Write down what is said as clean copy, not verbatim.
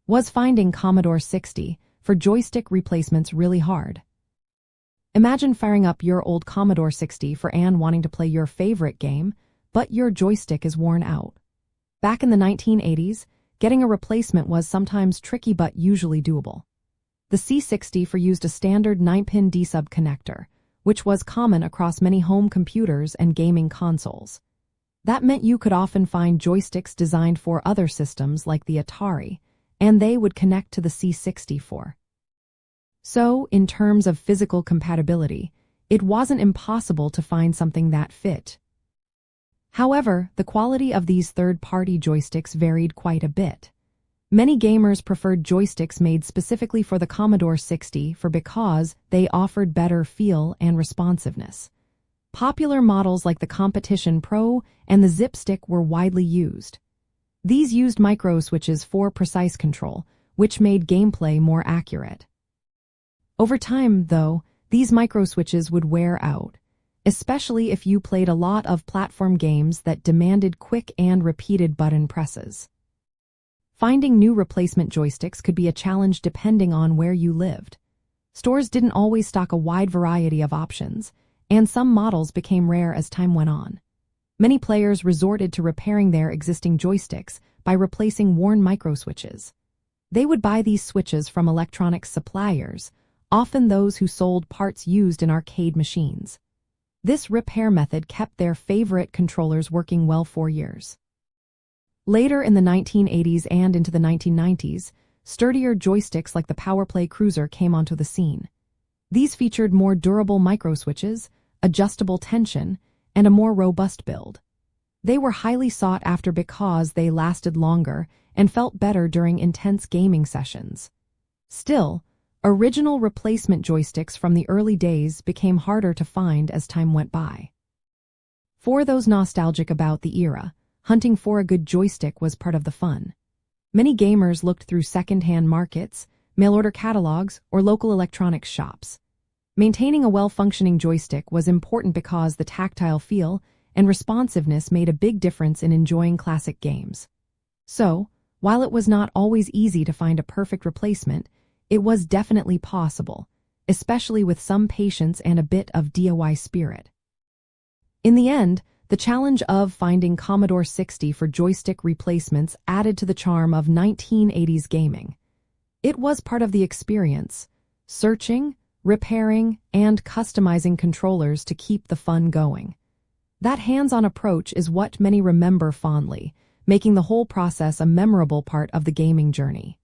Was finding Commodore 60 for joystick replacements really hard? Imagine firing up your old Commodore 60 for Anne wanting to play your favorite game, but your joystick is worn out. Back in the 1980s, getting a replacement was sometimes tricky but usually doable. The C64 used a standard 9-pin D-sub connector, which was common across many home computers and gaming consoles. That meant you could often find joysticks designed for other systems like the Atari, and they would connect to the C64. So, in terms of physical compatibility, it wasn't impossible to find something that fit. However, the quality of these third-party joysticks varied quite a bit. Many gamers preferred joysticks made specifically for the Commodore 60 because they offered better feel and responsiveness. Popular models like the Competition Pro and the Zipstick were widely used. These used micro-switches for precise control, which made gameplay more accurate. Over time, though, these micro-switches would wear out, especially if you played a lot of platform games that demanded quick and repeated button presses. Finding new replacement joysticks could be a challenge depending on where you lived. Stores didn't always stock a wide variety of options, and some models became rare as time went on. Many players resorted to repairing their existing joysticks by replacing worn microswitches. They would buy these switches from electronics suppliers, often those who sold parts used in arcade machines. This repair method kept their favorite controllers working well for years. Later in the 1980s and into the 1990s, sturdier joysticks like the PowerPlay Cruiser came onto the scene. These featured more durable microswitches, adjustable tension, and a more robust build. They were highly sought after because they lasted longer and felt better during intense gaming sessions. Still, original replacement joysticks from the early days became harder to find as time went by. For those nostalgic about the era, hunting for a good joystick was part of the fun. Many gamers looked through second-hand markets, mail-order catalogs, or local electronics shops. Maintaining a well-functioning joystick was important because the tactile feel and responsiveness made a big difference in enjoying classic games. So, while it was not always easy to find a perfect replacement, it was definitely possible, especially with some patience and a bit of DIY spirit. In the end, the challenge of finding Commodore 60 for joystick replacements added to the charm of 1980s gaming. It was part of the experience, searching, repairing, and customizing controllers to keep the fun going. That hands-on approach is what many remember fondly, making the whole process a memorable part of the gaming journey.